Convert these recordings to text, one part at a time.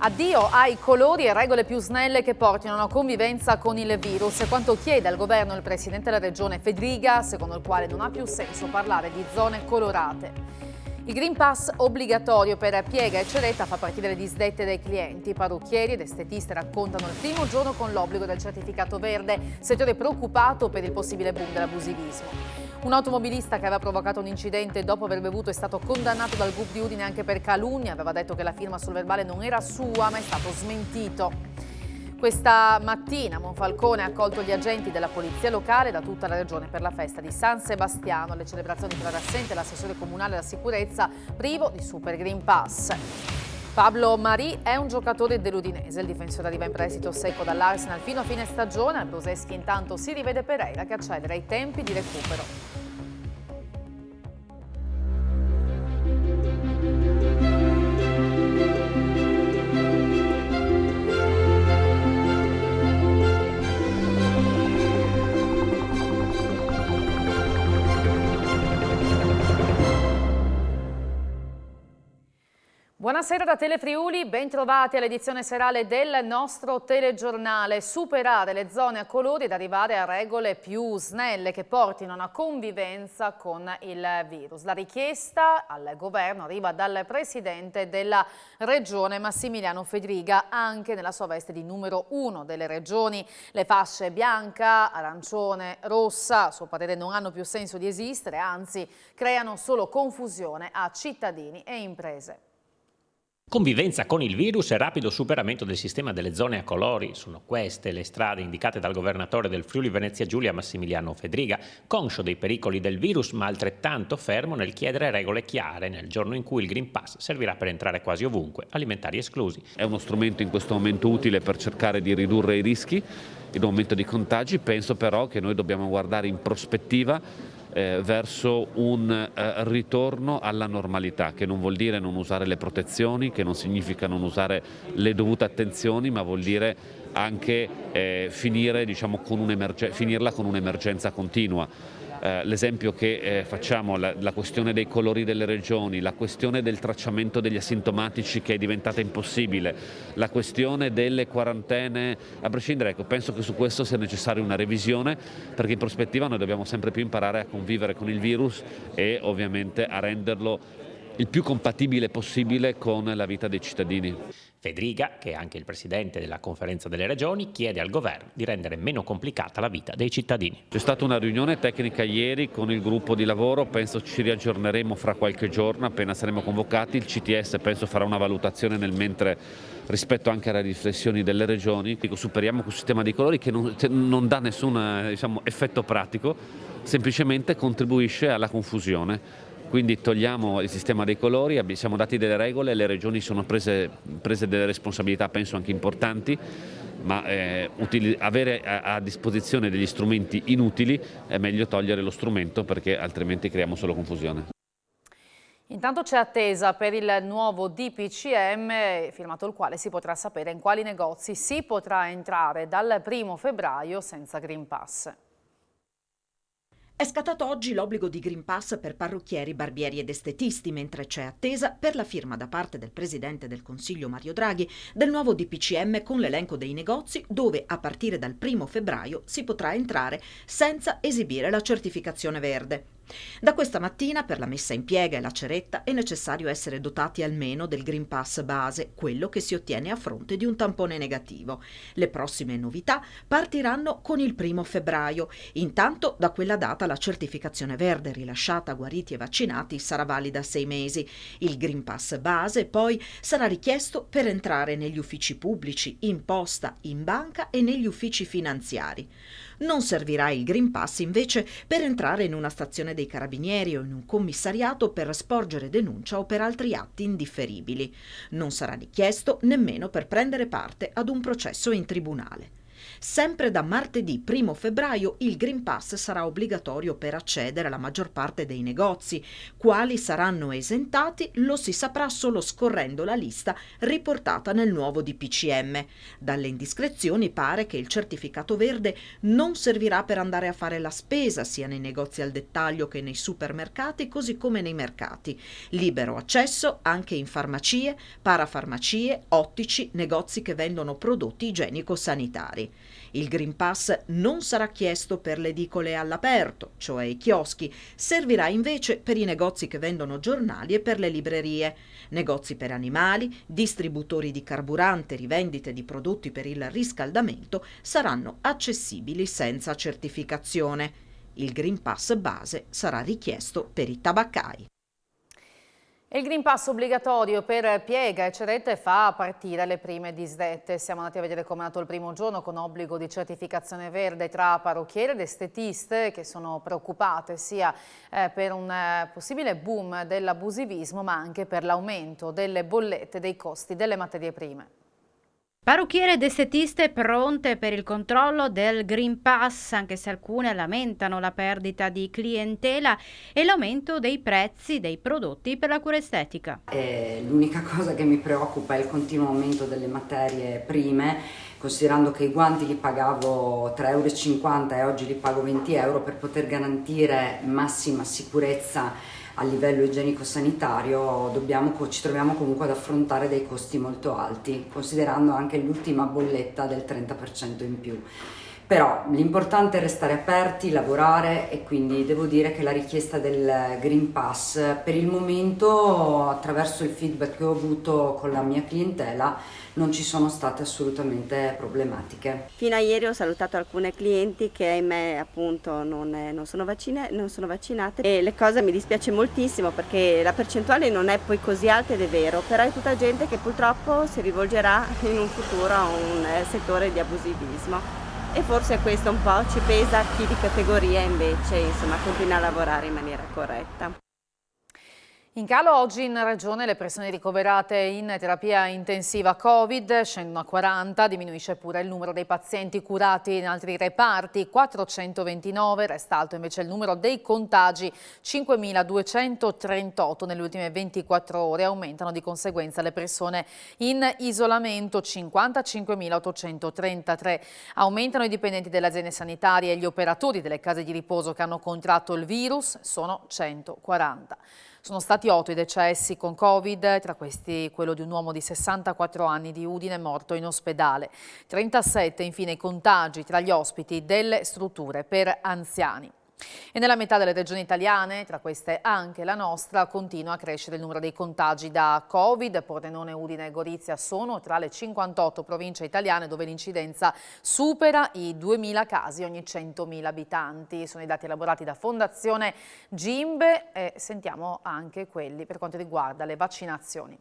Addio ai colori e regole più snelle che portino a una convivenza con il virus, quanto chiede al governo il presidente della regione Fedriga, secondo il quale non ha più senso parlare di zone colorate. Il Green Pass obbligatorio per Piega e Ceretta fa partire le disdette dei clienti. Parrucchieri ed estetiste raccontano il primo giorno con l'obbligo del certificato verde, settore preoccupato per il possibile boom dell'abusivismo. Un automobilista che aveva provocato un incidente dopo aver bevuto è stato condannato dal GUP di Udine anche per calunnia. Aveva detto che la firma sul verbale non era sua, ma è stato smentito. Questa mattina Monfalcone ha accolto gli agenti della polizia locale da tutta la regione per la festa di San Sebastiano. Alle celebrazioni però era assente l'assessore comunale alla sicurezza, privo di Super Green Pass. Pablo Marì è un giocatore dell'Udinese, il difensore arriva in prestito secco dall'Arsenal fino a fine stagione. Al Bruseschi intanto si rivede Pereira che accelera i tempi di recupero. Buonasera da Telefriuli, ben trovati all'edizione serale del nostro telegiornale. Superare le zone a colori ed arrivare a regole più snelle che portino a una convivenza con il virus. La richiesta al governo arriva dal presidente della regione Massimiliano Fedriga, anche nella sua veste di numero 1 delle regioni. Le fasce bianca, arancione, rossa, a suo parere non hanno più senso di esistere, anzi creano solo confusione a cittadini e imprese. Convivenza con il virus e rapido superamento del sistema delle zone a colori. Sono queste le strade indicate dal governatore del Friuli Venezia Giulia Massimiliano Fedriga, conscio dei pericoli del virus ma altrettanto fermo nel chiedere regole chiare nel giorno in cui il Green Pass servirà per entrare quasi ovunque, alimentari esclusi. È uno strumento in questo momento utile per cercare di ridurre i rischi in un momento di contagi. Penso però che noi dobbiamo guardare in prospettiva verso un ritorno alla normalità, che non vuol dire non usare le protezioni, che non significa non usare le dovute attenzioni, ma vuol dire anche finire, finirla con un'emergenza continua. L'esempio che facciamo, la questione dei colori delle regioni, la questione del tracciamento degli asintomatici che è diventata impossibile, la questione delle quarantene, a prescindere, ecco, penso che su questo sia necessaria una revisione, perché in prospettiva noi dobbiamo sempre più imparare a convivere con il virus e ovviamente a renderlo il più compatibile possibile con la vita dei cittadini. Fedriga, che è anche il presidente della conferenza delle regioni, chiede al governo di rendere meno complicata la vita dei cittadini. C'è stata una riunione tecnica ieri con il gruppo di lavoro, penso ci riaggiorneremo fra qualche giorno appena saremo convocati. Il CTS penso farà una valutazione nel mentre rispetto anche alle riflessioni delle regioni. Superiamo quel sistema di colori che non dà nessun effetto pratico, semplicemente contribuisce alla confusione. Quindi togliamo il sistema dei colori, siamo dati delle regole, le regioni sono prese delle responsabilità penso anche importanti, ma avere a disposizione degli strumenti inutili è meglio togliere lo strumento, perché altrimenti creiamo solo confusione. Intanto c'è attesa per il nuovo DPCM, firmato il quale si potrà sapere in quali negozi si potrà entrare dal 1° febbraio senza Green Pass. È scattato oggi l'obbligo di Green Pass per parrucchieri, barbieri ed estetisti, mentre c'è attesa per la firma da parte del Presidente del Consiglio Mario Draghi del nuovo DPCM con l'elenco dei negozi dove a partire dal 1° febbraio si potrà entrare senza esibire la certificazione verde. Da questa mattina per la messa in piega e la ceretta è necessario essere dotati almeno del Green Pass base, quello che si ottiene a fronte di un tampone negativo. Le prossime novità partiranno con il 1° febbraio. Intanto da quella data la certificazione verde rilasciata a guariti e vaccinati sarà valida 6 mesi. Il Green Pass base poi sarà richiesto per entrare negli uffici pubblici, in posta, in banca e negli uffici finanziari. Non servirà il Green Pass invece per entrare in una stazione dei carabinieri o in un commissariato per sporgere denuncia o per altri atti indifferibili. Non sarà richiesto nemmeno per prendere parte ad un processo in tribunale. Sempre da martedì 1 febbraio il Green Pass sarà obbligatorio per accedere alla maggior parte dei negozi. Quali saranno esentati lo si saprà solo scorrendo la lista riportata nel nuovo DPCM. Dalle indiscrezioni pare che il certificato verde non servirà per andare a fare la spesa sia nei negozi al dettaglio che nei supermercati, così come nei mercati. Libero accesso anche in farmacie, parafarmacie, ottici, negozi che vendono prodotti igienico-sanitari. Il Green Pass non sarà chiesto per le edicole all'aperto, cioè i chioschi, servirà invece per i negozi che vendono giornali e per le librerie. Negozi per animali, distributori di carburante, rivendite di prodotti per il riscaldamento saranno accessibili senza certificazione. Il Green Pass base sarà richiesto per i tabaccai. Il Green Pass obbligatorio per piega e cerette fa partire le prime disdette. Siamo andati a vedere come è nato il primo giorno con obbligo di certificazione verde tra parrucchiere ed estetiste che sono preoccupate sia per un possibile boom dell'abusivismo ma anche per l'aumento delle bollette dei costi delle materie prime. Parrucchiere ed estetiste pronte per il controllo del Green Pass, anche se alcune lamentano la perdita di clientela e l'aumento dei prezzi dei prodotti per la cura estetica. L'unica cosa che mi preoccupa è il continuo aumento delle materie prime, considerando che i guanti li pagavo 3,50 € e oggi li pago 20 € per poter garantire massima sicurezza a livello igienico-sanitario ci troviamo comunque ad affrontare dei costi molto alti, considerando anche l'ultima bolletta del 30% in più. Però l'importante è restare aperti, lavorare e quindi devo dire che la richiesta del Green Pass per il momento, attraverso il feedback che ho avuto con la mia clientela, non ci sono state assolutamente problematiche. Fino a ieri ho salutato alcune clienti che ahimè appunto non sono vaccinate e le cose mi dispiace moltissimo perché la percentuale non è poi così alta ed è vero, però è tutta gente che purtroppo si rivolgerà in un futuro a un settore di abusivismo. E forse questo un po' ci pesa chi di categoria invece continua a lavorare in maniera corretta. In calo oggi in Regione le persone ricoverate in terapia intensiva Covid scendono a 40, diminuisce pure il numero dei pazienti curati in altri reparti, 429, resta alto invece il numero dei contagi, 5.238 nelle ultime 24 ore, aumentano di conseguenza le persone in isolamento, 55.833, aumentano i dipendenti delle aziende sanitarie e gli operatori delle case di riposo che hanno contratto il virus, sono 140. Sono stati 8 i decessi con Covid, tra questi quello di un uomo di 64 anni di Udine morto in ospedale. 37 infine i contagi tra gli ospiti delle strutture per anziani. E nella metà delle regioni italiane, tra queste anche la nostra, continua a crescere il numero dei contagi da Covid. Pordenone, Udine e Gorizia sono tra le 58 province italiane dove l'incidenza supera i 2.000 casi ogni 100.000 abitanti. Sono i dati elaborati da Fondazione Gimbe e sentiamo anche quelli per quanto riguarda le vaccinazioni.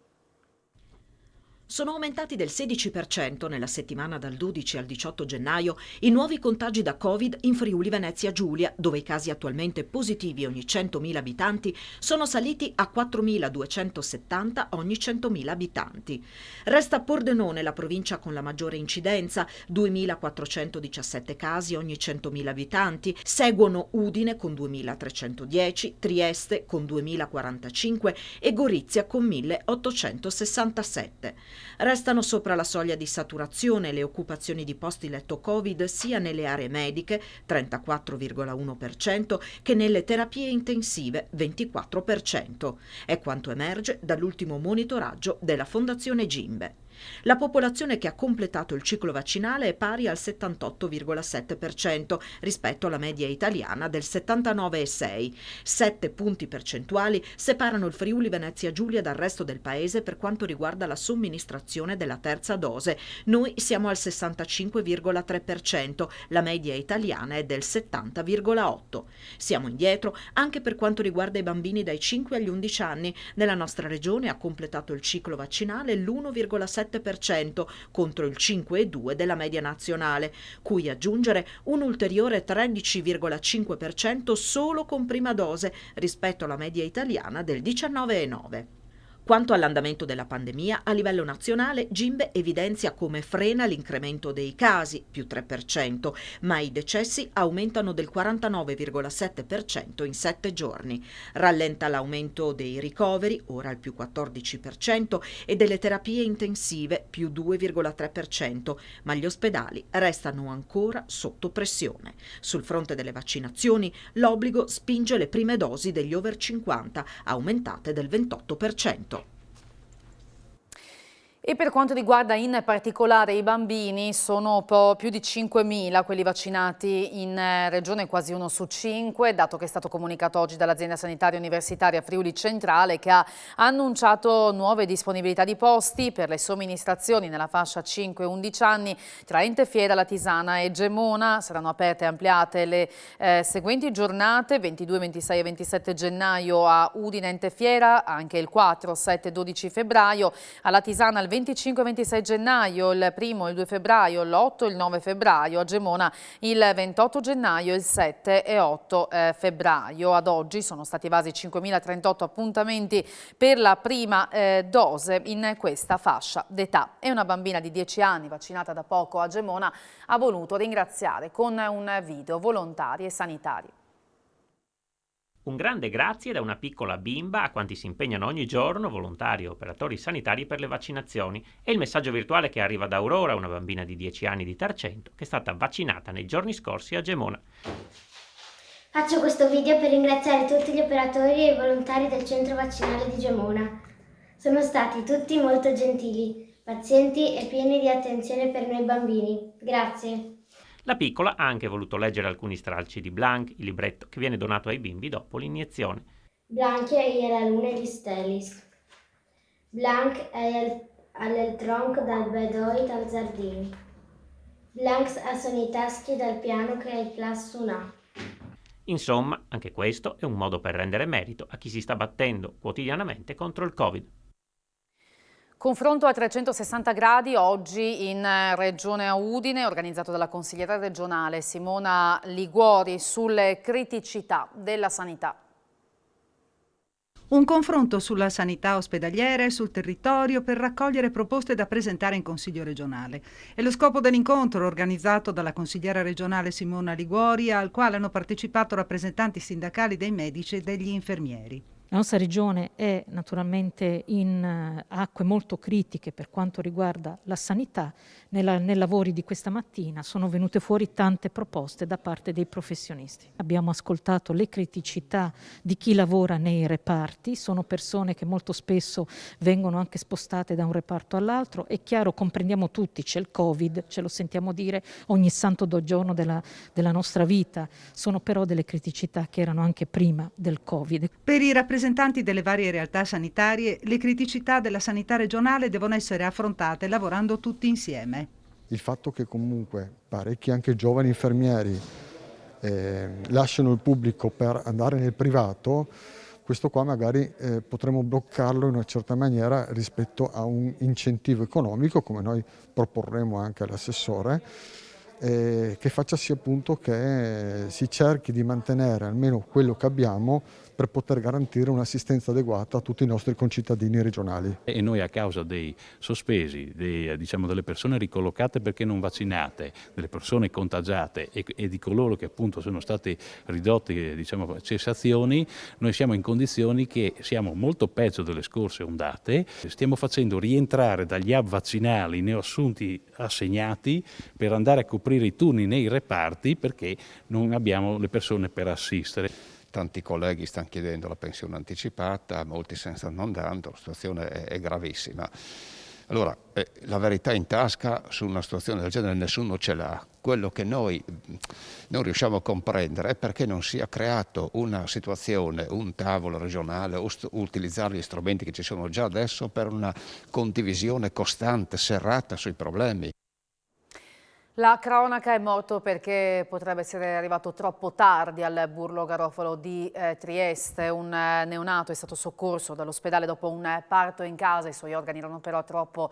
Sono aumentati del 16% nella settimana dal 12 al 18 gennaio i nuovi contagi da Covid in Friuli Venezia Giulia, dove i casi attualmente positivi ogni 100.000 abitanti sono saliti a 4.270 ogni 100.000 abitanti. Resta Pordenone la provincia con la maggiore incidenza, 2.417 casi ogni 100.000 abitanti, seguono Udine con 2.310, Trieste con 2.045 e Gorizia con 1.867. Restano sopra la soglia di saturazione le occupazioni di posti letto Covid sia nelle aree mediche, 34,1%, che nelle terapie intensive, 24%. È quanto emerge dall'ultimo monitoraggio della Fondazione Gimbe. La popolazione che ha completato il ciclo vaccinale è pari al 78,7% rispetto alla media italiana del 79,6%. 7 punti percentuali separano il Friuli Venezia Giulia dal resto del paese per quanto riguarda la somministrazione della terza dose. Noi siamo al 65,3%, la media italiana è del 70,8%. Siamo indietro anche per quanto riguarda i bambini dai 5 agli 11 anni. Nella nostra regione ha completato il ciclo vaccinale l'1,7% contro il 5,2% della media nazionale, cui aggiungere un ulteriore 13,5% solo con prima dose rispetto alla media italiana del 19,9%. Quanto all'andamento della pandemia, a livello nazionale Gimbe evidenzia come frena l'incremento dei casi, più 3%, ma i decessi aumentano del 49,7% in 7 giorni. Rallenta l'aumento dei ricoveri, ora al più 14%, e delle terapie intensive, più 2,3%, ma gli ospedali restano ancora sotto pressione. Sul fronte delle vaccinazioni, l'obbligo spinge le prime dosi degli over 50, aumentate del 28%. E per quanto riguarda in particolare i bambini, sono più di 5.000 quelli vaccinati in regione, quasi 1 su 5, dato che è stato comunicato oggi dall'azienda sanitaria universitaria Friuli Centrale, che ha annunciato nuove disponibilità di posti per le somministrazioni nella fascia 5-11 anni tra Entefiera, Latisana e Gemona. Saranno aperte e ampliate le seguenti giornate: 22, 26 e 27 gennaio a Udine, Entefiera, anche il 4, 7 e 12 febbraio, a Latisana il 25-26 gennaio, il 1 e il 2 febbraio, l'8 e il 9 febbraio, a Gemona il 28 gennaio, il 7 e 8 febbraio. Ad oggi sono stati evasi 5.038 appuntamenti per la prima dose in questa fascia d'età. E una bambina di 10 anni, vaccinata da poco a Gemona, ha voluto ringraziare con un video volontari e sanitari. Un grande grazie da una piccola bimba a quanti si impegnano ogni giorno, volontari e operatori sanitari, per le vaccinazioni. È il messaggio virtuale che arriva da Aurora, una bambina di 10 anni di Tarcento, che è stata vaccinata nei giorni scorsi a Gemona. Faccio questo video per ringraziare tutti gli operatori e i volontari del centro vaccinale di Gemona. Sono stati tutti molto gentili, pazienti e pieni di attenzione per noi bambini. Grazie. La piccola ha anche voluto leggere alcuni stralci di Blanc, il libretto che viene donato ai bimbi dopo l'iniezione. Blanc è la luna di Stelis. Blanc è il tronco dal bedoit al giardino. Blanc sono i taschi dal piano che è il plus una. Insomma, anche questo è un modo per rendere merito a chi si sta battendo quotidianamente contro il Covid. Confronto a 360 gradi oggi in Regione Udine, organizzato dalla consigliera regionale Simona Liguori, sulle criticità della sanità. Un confronto sulla sanità ospedaliera e sul territorio per raccogliere proposte da presentare in Consiglio regionale. È lo scopo dell'incontro organizzato dalla consigliera regionale Simona Liguori, al quale hanno partecipato rappresentanti sindacali dei medici e degli infermieri. La nostra regione è naturalmente in acque molto critiche per quanto riguarda la sanità. Nei lavori di questa mattina sono venute fuori tante proposte da parte dei professionisti. Abbiamo ascoltato le criticità di chi lavora nei reparti, sono persone che molto spesso vengono anche spostate da un reparto all'altro. È chiaro, comprendiamo tutti, c'è il Covid, ce lo sentiamo dire ogni santo giorno della nostra vita, sono però delle criticità che erano anche prima del Covid. Per i rappresentanti delle varie realtà sanitarie, le criticità della sanità regionale devono essere affrontate lavorando tutti insieme. Il fatto che comunque parecchi anche giovani infermieri lasciano il pubblico per andare nel privato, questo qua magari potremmo bloccarlo in una certa maniera rispetto a un incentivo economico, come noi proporremo anche all'assessore, che faccia sì appunto che si cerchi di mantenere almeno quello che abbiamo per poter garantire un'assistenza adeguata a tutti i nostri concittadini regionali. E noi, a causa dei sospesi, delle persone ricollocate perché non vaccinate, delle persone contagiate e di coloro che appunto sono stati ridotti cessazioni, noi siamo in condizioni che siamo molto peggio delle scorse ondate. Stiamo facendo rientrare dagli hub vaccinali i neoassunti assegnati per andare a coprire i turni nei reparti perché non abbiamo le persone per assistere. Tanti colleghi stanno chiedendo la pensione anticipata, molti se ne stanno andando, la situazione è gravissima. Allora, la verità in tasca su una situazione del genere nessuno ce l'ha. Quello che noi non riusciamo a comprendere è perché non sia creato una situazione, un tavolo regionale, o utilizzare gli strumenti che ci sono già adesso per una condivisione costante, serrata sui problemi. La cronaca è morto perché potrebbe essere arrivato troppo tardi al Burlo Garofalo di Trieste. Un neonato è stato soccorso dall'ospedale dopo un parto in casa. I suoi organi erano però troppo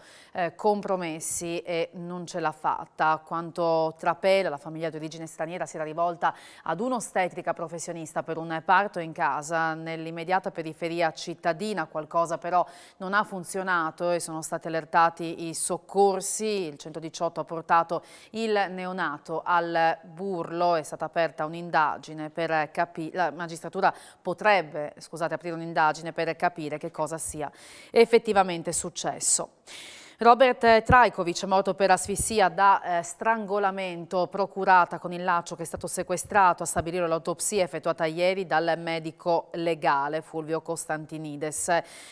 compromessi e non ce l'ha fatta. Quanto trapela, la famiglia di origine straniera si era rivolta ad un'ostetrica professionista per un parto in casa nell'immediata periferia cittadina. Qualcosa però non ha funzionato e sono stati allertati i soccorsi. Il 118 ha portato il neonato al Burlo, è stata aperta un'indagine per capire, la magistratura potrebbe, aprire un'indagine per capire che cosa sia effettivamente successo. Robert Trajković è morto per asfissia da strangolamento procurata con il laccio che è stato sequestrato. A stabilire l'autopsia effettuata ieri dal medico legale Fulvio Costantinides.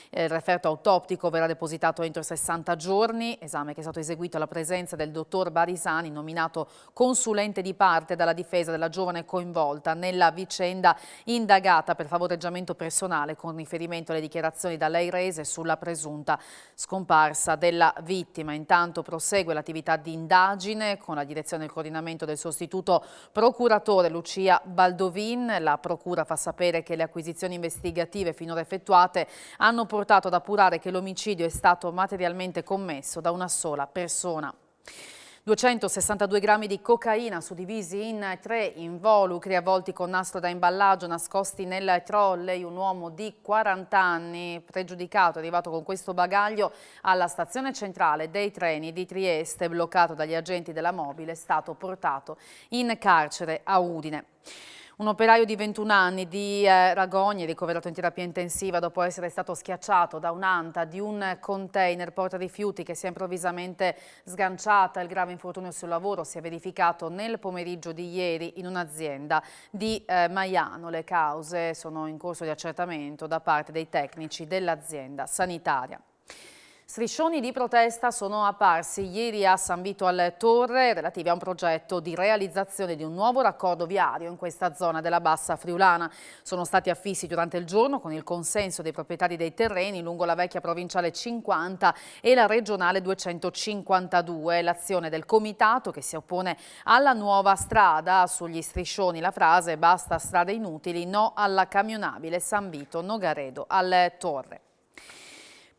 Il referto autoptico verrà depositato entro 60 giorni, esame che è stato eseguito alla presenza del dottor Barisani, nominato consulente di parte dalla difesa della giovane coinvolta nella vicenda indagata per favoreggiamento personale con riferimento alle dichiarazioni da lei rese sulla presunta scomparsa della vittima. Intanto prosegue l'attività di indagine con la direzione e il coordinamento del sostituto procuratore Lucia Baldovin. La procura fa sapere che le acquisizioni investigative finora effettuate hanno portato ad appurare che l'omicidio è stato materialmente commesso da una sola persona. 262 grammi di cocaina suddivisi in 3 involucri avvolti con nastro da imballaggio nascosti nel trolley. Un uomo di 40 anni pregiudicato è arrivato con questo bagaglio alla stazione centrale dei treni di Trieste, bloccato dagli agenti della mobile, è stato portato in carcere a Udine. Un operaio di 21 anni di Ragogna, ricoverato in terapia intensiva dopo essere stato schiacciato da un'anta di un container porta rifiuti che si è improvvisamente sganciata. Il grave infortunio sul lavoro si è verificato nel pomeriggio di ieri in un'azienda di Maiano. Le cause sono in corso di accertamento da parte dei tecnici dell'azienda sanitaria. Striscioni di protesta sono apparsi ieri a San Vito al Torre relativi a un progetto di realizzazione di un nuovo raccordo viario in questa zona della Bassa Friulana. Sono stati affissi durante il giorno con il consenso dei proprietari dei terreni lungo la vecchia provinciale 50 e la regionale 252. L'azione del comitato che si oppone alla nuova strada. Sugli striscioni la frase "basta strade inutili, no alla camionabile San Vito Nogaredo al Torre".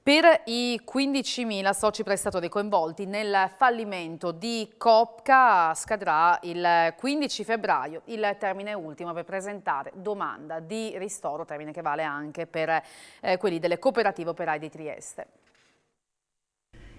Per i 15.000 soci prestatori coinvolti nel fallimento di Copca scadrà il 15 febbraio il termine ultimo per presentare domanda di ristoro, termine che vale anche per quelli delle cooperative operaie di Trieste.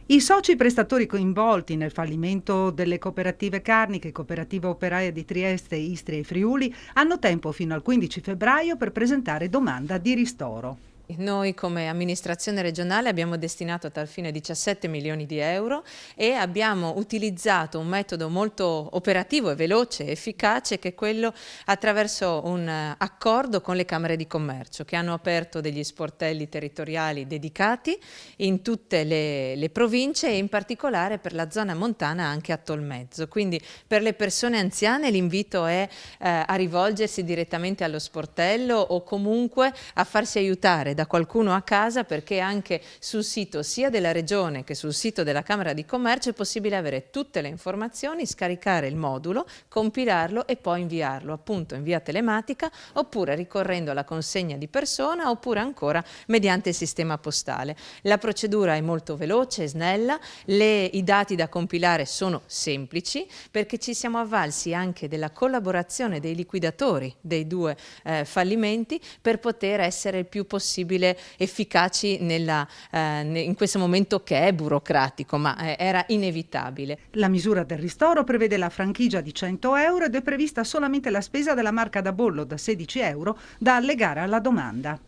I soci prestatori coinvolti nel fallimento delle cooperative carniche, cooperative operaie di Trieste, Istria e Friuli hanno tempo fino al 15 febbraio per presentare domanda di ristoro. Noi come amministrazione regionale abbiamo destinato a tal fine 17 milioni di euro e abbiamo utilizzato un metodo molto operativo e veloce e efficace che è quello attraverso un accordo con le Camere di Commercio che hanno aperto degli sportelli territoriali dedicati in tutte le province e in particolare per la zona montana anche a Tolmezzo. Quindi per le persone anziane l'invito è a rivolgersi direttamente allo sportello o comunque a farsi aiutare da qualcuno a casa, perché anche sul sito sia della Regione che sul sito della Camera di Commercio è possibile avere tutte le informazioni, scaricare il modulo, compilarlo e poi inviarlo appunto in via telematica oppure ricorrendo alla consegna di persona oppure ancora mediante il sistema postale. La procedura è molto veloce e snella, i dati da compilare sono semplici perché ci siamo avvalsi anche della collaborazione dei liquidatori dei due fallimenti per poter essere il più possibile efficaci in questo momento che è burocratico, ma era inevitabile. La misura del ristoro prevede la franchigia di 100 euro ed è prevista solamente la spesa della marca da bollo da 16 euro da allegare alla domanda.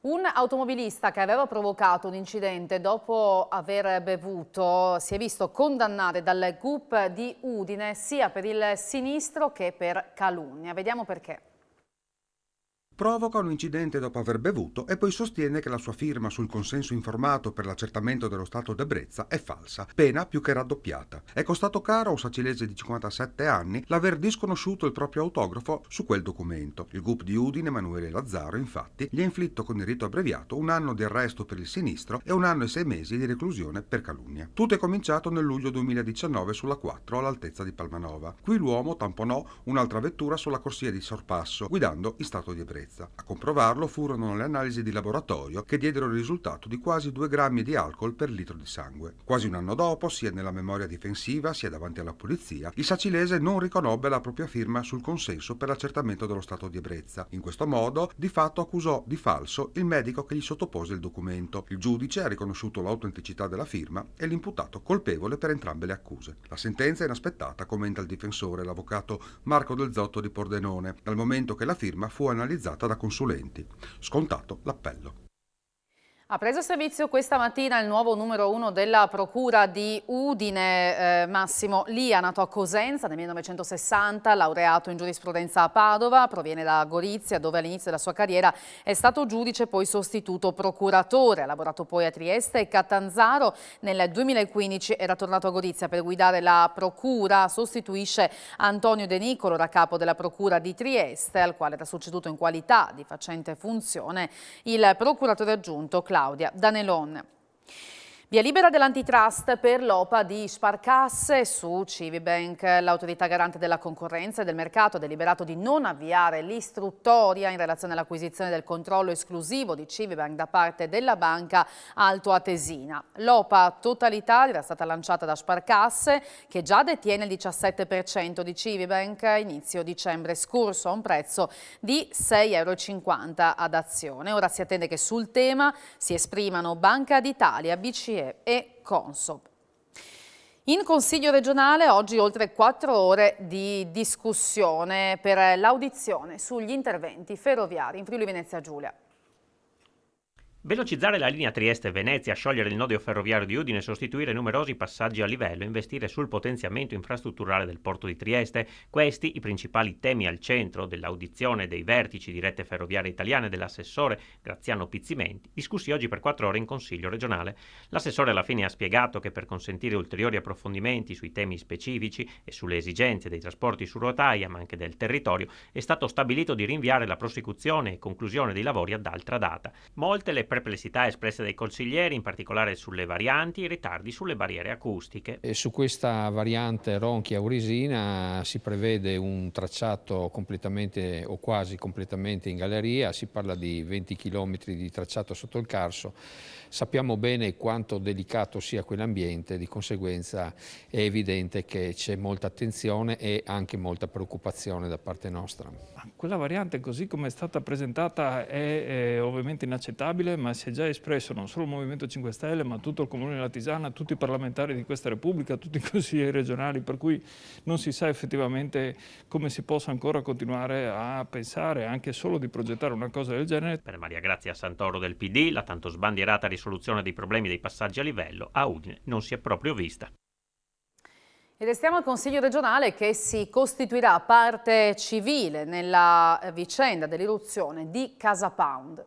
Un automobilista che aveva provocato un incidente dopo aver bevuto si è visto condannare dal GUP di Udine sia per il sinistro che per calunnia. Vediamo perché. provoca un incidente dopo aver bevuto e poi sostiene che la sua firma sul consenso informato per l'accertamento dello stato d'ebbrezza è falsa, pena più che raddoppiata. È costato caro a un sacilese di 57 anni l'aver disconosciuto il proprio autografo su quel documento. Il GUP di Udine, Emanuele Lazzaro, infatti, gli ha inflitto con il rito abbreviato 1 anno di arresto per il sinistro e 1 anno e 6 mesi di reclusione per calunnia. Tutto è cominciato nel luglio 2019 sulla 4 all'altezza di Palmanova. Qui l'uomo tamponò un'altra vettura sulla corsia di sorpasso, guidando in stato di ebbrezza. A comprovarlo furono le analisi di laboratorio che diedero il risultato di quasi 2 grammi di alcol per litro di sangue. Quasi un anno dopo, sia nella memoria difensiva sia davanti alla polizia, il sacilese non riconobbe la propria firma sul consenso per l'accertamento dello stato di ebbrezza. In questo modo, di fatto accusò di falso il medico che gli sottopose il documento. Il giudice ha riconosciuto l'autenticità della firma e l'imputato colpevole per entrambe le accuse. La sentenza è inaspettata, commenta il difensore, l'avvocato Marco Del Zotto di Pordenone, dal momento che la firma fu analizzata da consulenti. Scontato l'appello. Ha preso servizio questa mattina il nuovo numero 1 della Procura di Udine, Massimo Lia, nato a Cosenza nel 1960, laureato in giurisprudenza a Padova, proviene da Gorizia, dove all'inizio della sua carriera è stato giudice, poi sostituto procuratore. Ha lavorato poi a Trieste e Catanzaro. Nel 2015 era tornato a Gorizia per guidare la Procura. Sostituisce Antonio De Nicolo, da capo della Procura di Trieste, al quale era succeduto in qualità di facente funzione il procuratore aggiunto Claudia Danelon. Via libera dell'antitrust per l'OPA di Sparcasse su Civibank. L'autorità garante della concorrenza e del mercato ha deliberato di non avviare l'istruttoria in relazione all'acquisizione del controllo esclusivo di Civibank da parte della banca altoatesina. L'OPA totalitaria era stata lanciata da Sparcasse, che già detiene il 17% di Civibank a inizio dicembre scorso a un prezzo di €6,50 ad azione. Ora si attende che sul tema si esprimano Banca d'Italia, BCE e Consob. In Consiglio regionale oggi oltre 4 ore di discussione per l'audizione sugli interventi ferroviari in Friuli Venezia Giulia. Velocizzare la linea Trieste-Venezia, sciogliere il nodo ferroviario di Udine, sostituire numerosi passaggi a livello, investire sul potenziamento infrastrutturale del porto di Trieste. Questi i principali temi al centro dell'audizione dei vertici di Rete Ferroviaria Italiana e dell'assessore Graziano Pizzimenti, discussi oggi per 4 ore in Consiglio regionale. L'assessore alla fine ha spiegato che per consentire ulteriori approfondimenti sui temi specifici e sulle esigenze dei trasporti su rotaia, ma anche del territorio, è stato stabilito di rinviare la prosecuzione e conclusione dei lavori ad altra data. Molte le perplessità espresse dai consiglieri, in particolare sulle varianti e ritardi sulle barriere acustiche. E su questa variante Ronchi-Aurisina si prevede un tracciato completamente o quasi completamente in galleria, si parla di 20 km di tracciato sotto il Carso. Sappiamo bene quanto delicato sia quell'ambiente, di conseguenza è evidente che c'è molta attenzione e anche molta preoccupazione da parte nostra. Quella variante così come è stata presentata è ovviamente inaccettabile, ma si è già espresso non solo il Movimento 5 Stelle, ma tutto il Comune della Tisana, tutti i parlamentari di questa Repubblica, tutti i consiglieri regionali, per cui non si sa effettivamente come si possa ancora continuare a pensare anche solo di progettare una cosa del genere. Per Maria Grazia Santoro del PD, la tanto sbandierata risoluzione dei problemi dei passaggi a livello a Udine non si è proprio vista. E restiamo al Consiglio regionale che si costituirà parte civile nella vicenda dell'irruzione di Casa Pound.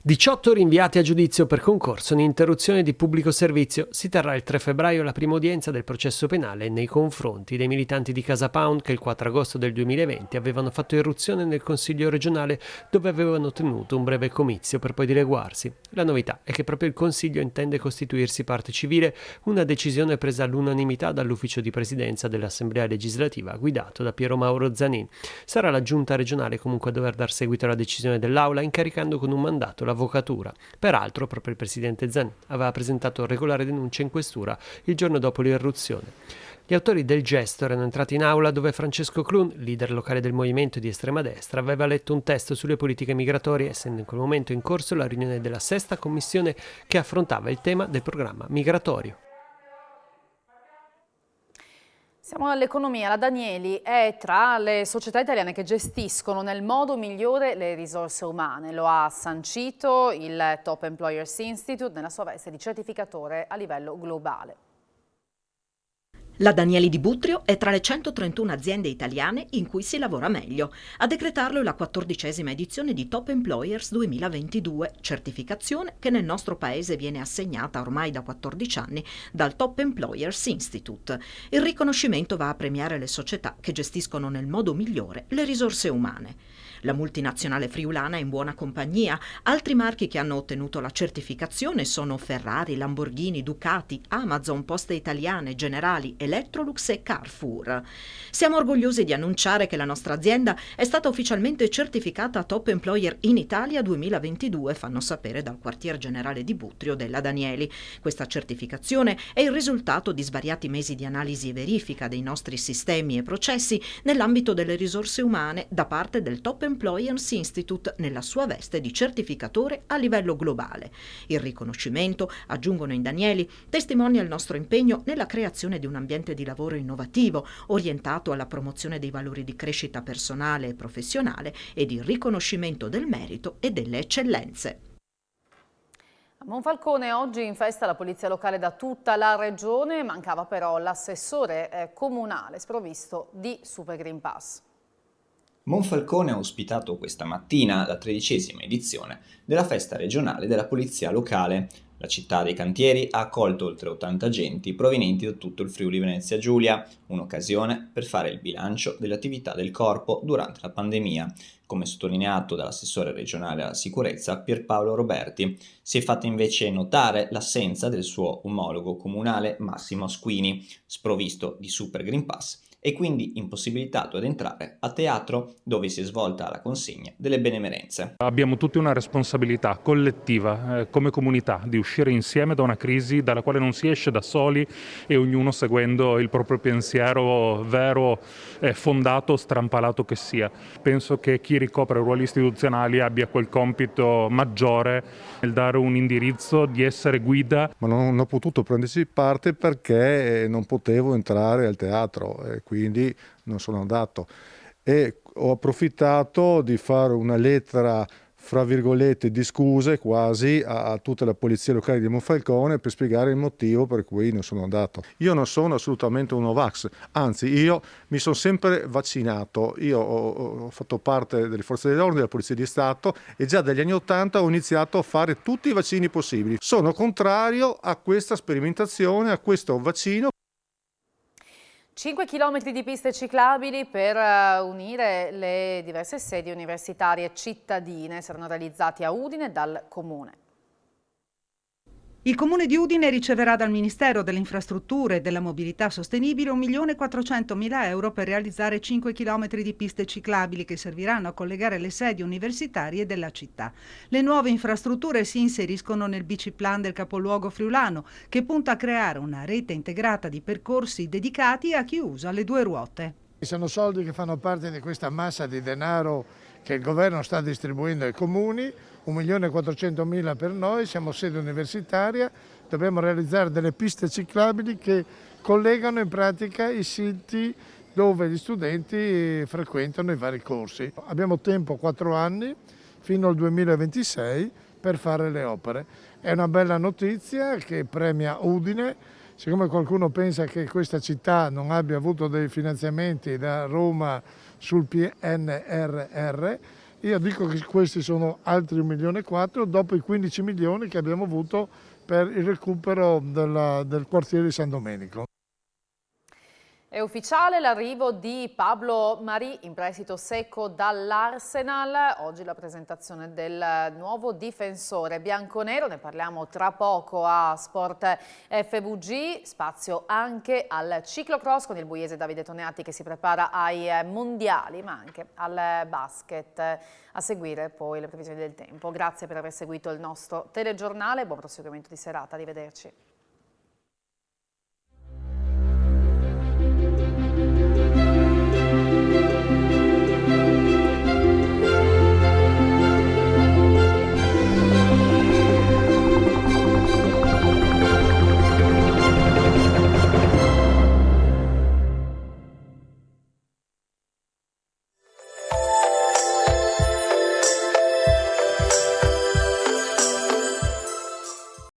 18 rinviati a giudizio per concorso in interruzione di pubblico servizio. Si terrà il 3 febbraio la prima udienza del processo penale nei confronti dei militanti di Casa Pound che il 4 agosto del 2020 avevano fatto irruzione nel Consiglio regionale dove avevano tenuto un breve comizio per poi dileguarsi. La novità è che proprio il Consiglio intende costituirsi parte civile, una decisione presa all'unanimità dall'ufficio di presidenza dell'Assemblea legislativa guidato da Piero Mauro Zanin. Sarà la giunta regionale comunque a dover dar seguito alla decisione dell'Aula, incaricando con un mandato l'avvocatura. Peraltro proprio il presidente Zanin aveva presentato regolare denuncia in questura il giorno dopo l'irruzione. Gli autori del gesto erano entrati in aula dove Francesco Clun, leader locale del movimento di estrema destra, aveva letto un testo sulle politiche migratorie, essendo in quel momento in corso la riunione della 6ª commissione che affrontava il tema del programma migratorio. Siamo all'economia. La Danieli è tra le società italiane che gestiscono nel modo migliore le risorse umane. Lo ha sancito il Top Employers Institute nella sua veste di certificatore a livello globale. La Danieli di Butrio è tra le 131 aziende italiane in cui si lavora meglio. A decretarlo è la 14ª edizione di Top Employers 2022, certificazione che nel nostro paese viene assegnata ormai da 14 anni dal Top Employers Institute. Il riconoscimento va a premiare le società che gestiscono nel modo migliore le risorse umane. La multinazionale friulana è in buona compagnia. Altri marchi che hanno ottenuto la certificazione sono Ferrari, Lamborghini, Ducati, Amazon, Poste Italiane, Generali, Electrolux e Carrefour. Siamo orgogliosi di annunciare che la nostra azienda è stata ufficialmente certificata Top Employer in Italia 2022, fanno sapere dal quartier generale di Butrio della Danieli. Questa certificazione è il risultato di svariati mesi di analisi e verifica dei nostri sistemi e processi nell'ambito delle risorse umane da parte del Top Employers Institute nella sua veste di certificatore a livello globale. Il riconoscimento, aggiungono in Danieli, testimonia il nostro impegno nella creazione di un ambiente di lavoro innovativo, orientato alla promozione dei valori di crescita personale e professionale e di riconoscimento del merito e delle eccellenze. A Monfalcone oggi in festa la polizia locale da tutta la regione, mancava però l'assessore comunale sprovvisto di Super Green Pass. Monfalcone ha ospitato questa mattina la 13ª edizione della festa regionale della polizia locale. La città dei cantieri ha accolto oltre 80 agenti provenienti da tutto il Friuli Venezia Giulia, un'occasione per fare il bilancio delle attività del corpo durante la pandemia. Come sottolineato dall'assessore regionale alla sicurezza Pierpaolo Roberti, si è fatta invece notare l'assenza del suo omologo comunale Massimo Squini, sprovvisto di Super Green Pass e quindi impossibilitato ad entrare a teatro dove si è svolta la consegna delle benemerenze. Abbiamo tutti una responsabilità collettiva come comunità di uscire insieme da una crisi dalla quale non si esce da soli e ognuno seguendo il proprio pensiero vero, fondato, strampalato che sia. Penso che chi ricopre ruoli istituzionali abbia quel compito maggiore nel dare un indirizzo, di essere guida. Ma non ho potuto prendersi parte perché non potevo entrare al teatro e quindi non sono andato. E ho approfittato di fare una lettera fra virgolette di scuse quasi a tutta la polizia locale di Monfalcone per spiegare il motivo per cui non sono andato. Io non sono assolutamente un Novax, anzi io mi sono sempre vaccinato, io ho fatto parte delle forze dell'ordine, della polizia di Stato e già dagli anni 80 ho iniziato a fare tutti i vaccini possibili. Sono contrario a questa sperimentazione, a questo vaccino. 5 chilometri di piste ciclabili per unire le diverse sedi universitarie cittadine saranno realizzati a Udine dal Comune. Il Comune di Udine riceverà dal Ministero delle Infrastrutture e della Mobilità Sostenibile 1.400.000 euro per realizzare 5 chilometri di piste ciclabili che serviranno a collegare le sedi universitarie della città. Le nuove infrastrutture si inseriscono nel biciplan del capoluogo friulano, che punta a creare una rete integrata di percorsi dedicati a chi usa le due ruote. Sono soldi che fanno parte di questa massa di denaro che il governo sta distribuendo ai comuni, 1.400.000 per noi, siamo sede universitaria, dobbiamo realizzare delle piste ciclabili che collegano in pratica i siti dove gli studenti frequentano i vari corsi. Abbiamo tempo 4 anni, fino al 2026, per fare le opere. È una bella notizia che premia Udine. Siccome qualcuno pensa che questa città non abbia avuto dei finanziamenti da Roma sul PNRR, io dico che questi sono altri 1,4 milioni dopo i 15 milioni che abbiamo avuto per il recupero del quartiere di San Domenico. È ufficiale l'arrivo di Pablo Mari in prestito secco dall'Arsenal. Oggi la presentazione del nuovo difensore bianconero, ne parliamo tra poco a Sport FVG. Spazio anche al ciclocross con il buiese Davide Toneati che si prepara ai mondiali, ma anche al basket. A seguire poi le previsioni del tempo. Grazie per aver seguito il nostro telegiornale, buon proseguimento di serata, arrivederci.